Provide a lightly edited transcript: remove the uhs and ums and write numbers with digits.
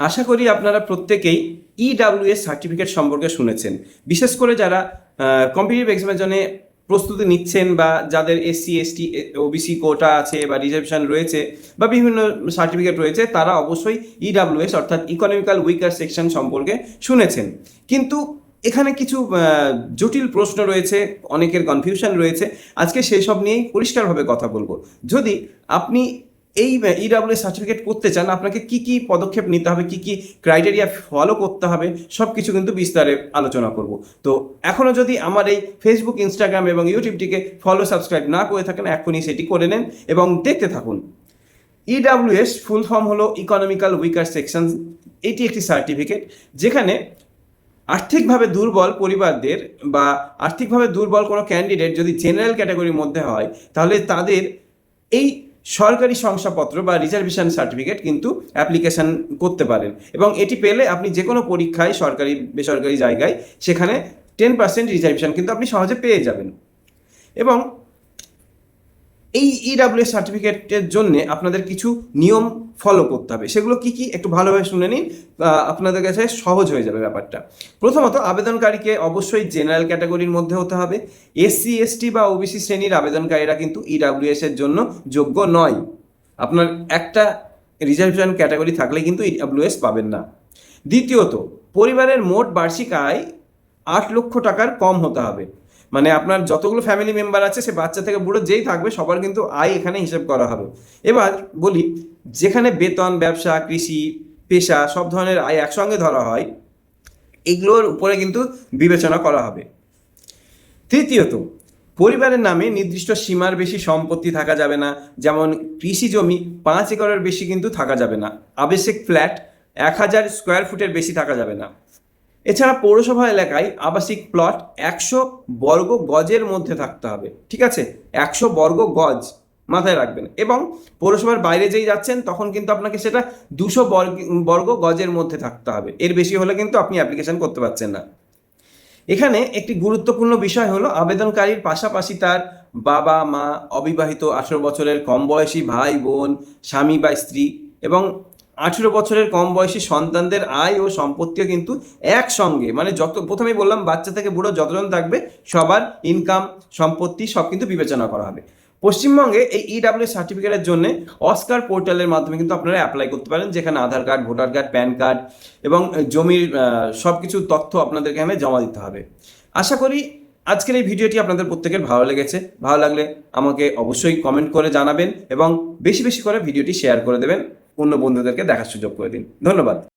আশা করি আপনারা প্রত্যেকেই ইডাব্লিউএস সার্টিফিকেট সম্পর্কে শুনেছেন। বিশেষ করে যারা কম্পিটিটিভ এক্সামের জন্য প্রস্তুতি নিচ্ছেন বা যাদের এসসি এসটি ওবিসি কোটা আছে বা রিজার্ভেশন রয়েছে বা বিভিন্ন সার্টিফিকেট রয়েছে, তারা অবশ্যই ইডাব্লিউএস অর্থাৎ ইকোনমিক্যাল উইকার সেকশন সম্পর্কে শুনেছেন। কিন্তু এখানে কিছু জটিল প্রশ্ন রয়েছে, অনেকের কনফিউশন রয়েছে। আজকে সেই সব নিয়েই পরিষ্কারভাবে কথা বলবো। যদি আপনি এই ইডাব্লিউএস সার্টিফিকেট করতে চান, আপনাকে কি কি পদক্ষেপ নিতে হবে, কি কি ক্রাইটেরিয়া ফলো করতে হবে, সব কিছু কিন্তু বিস্তারে আলোচনা করব। তো এখনও যদি আমার এই ফেসবুক, ইনস্টাগ্রাম এবং ইউটিউবটিকে ফলো সাবস্ক্রাইব না করে থাকেন, এখনই সেটি করে নেন এবং দেখতে থাকুন। ইডাব্লিউএস ফুল ফর্ম হলো ইকোনমিক্যাল উইকার সেকশন। এটি একটি সার্টিফিকেট যেখানে আর্থিকভাবে দুর্বল পরিবারদের বা আর্থিকভাবে দুর্বল কোনো ক্যান্ডিডেট যদি জেনারেল ক্যাটাগরির মধ্যে হয়, তাহলে তাদের এই সরকারি শংসাপত্র বা রিজার্ভেশন সার্টিফিকেট কিন্তু অ্যাপ্লিকেশন করতে পারেন এবং এটি পেলে আপনি যে কোনো পরীক্ষায় সরকারি বেসরকারি জায়গায় সেখানে 10% রিজার্ভেশন কিন্তু আপনি সহজে পেয়ে যাবেন। এবং এই ইডাব্লিউএস সার্টিফিকেটের জন্য আপনাদের কিছু নিয়ম ফলো করতে হবে। সেগুলো কি কি একটু ভালোভাবে শুনে নিন, আপনাদের কাছে সহজ হয়ে যাবে ব্যাপারটা। প্রথমত, আবেদনকারীকে অবশ্যই জেনারেল ক্যাটাগরির মধ্যে হতে হবে। এসসি এসটি বা ওবিসি শ্রেণীর আবেদনকারীরা কিন্তু ইডাব্লিউএস এর জন্য যোগ্য নয়। আপনার একটা রিজার্ভেশন ক্যাটাগরি থাকলে কিন্তু ইডাব্লিউএস পাবেন না। দ্বিতীয়ত, পরিবারের মোট বার্ষিক আয় 8 লক্ষ টাকার কম হতে হবে। মানে আপনার যতগুলো ফ্যামিলি মেম্বার আছে, সে বাচ্চা থেকে বুড়ো যেই থাকবে সবার কিন্তু আয় এখানে হিসেব করা হবে। এবার বলি, যেখানে বেতন, ব্যবসা, কৃষি, পেশা সব ধরনের আয় একসঙ্গে ধরা হয়, এগুলোর উপরে কিন্তু বিবেচনা করা হবে। তৃতীয়ত, পরিবারের নামে নির্দিষ্ট সীমার বেশি সম্পত্তি থাকা যাবে না। যেমন কৃষি জমি 5 একরের বেশি কিন্তু থাকা যাবে না। আবাসিক ফ্ল্যাট 1000 স্কোয়ার ফুটের বেশি থাকা যাবে না। এছাড়া পৌরসভা এলাকায় আবাসিক প্লট 100 বর্গ গজের মধ্যে থাকতে হবে। ঠিক আছে, 100 বর্গ গজ মাথায় রাখবেন। এবং পৌরসভার বাইরে যেই যাচ্ছেন তখন কিন্তু আপনাকে সেটা 200 বর্গ গজের মধ্যে থাকতে হবে। এর বেশি হলে কিন্তু আপনি অ্যাপ্লিকেশন করতে পারছেন না। এখানে একটি গুরুত্বপূর্ণ বিষয় হলো, আবেদনকারীর পাশাপাশি তার বাবা মা, অবিবাহিত 18 বছরের কম বয়সী ভাই বোন, স্বামী বা স্ত্রী এবং 18 বছরের কম বয়সী সন্তানদের আয় ও সম্পত্তিও কিন্তু একসঙ্গে, মানে যত প্রথমেই বললাম বাচ্চা থেকে বুড়ো যতজন থাকবে সবার ইনকাম, সম্পত্তি সব কিন্তু বিবেচনা করা হবে। পশ্চিমবঙ্গে এই ইডাব্লিউএস সার্টিফিকেটের জন্য অস্কার পোর্টালের মাধ্যমে কিন্তু আপনারা অ্যাপ্লাই করতে পারেন, যেখানে Aadhaar card, voter card, PAN card এবং জমির সব কিছু তথ্য আপনাদেরকে এখানে জমা দিতে হবে। আশা করি আজকের এই ভিডিওটি আপনাদের প্রত্যেকের ভালো লেগেছে। ভালো লাগলে আমাকে অবশ্যই কমেন্ট করে জানাবেন এবং বেশি বেশি করে ভিডিওটি শেয়ার করে দেবেন, অন্য বন্ধুদেরকে দেখার সুযোগ করে দিন। ধন্যবাদ।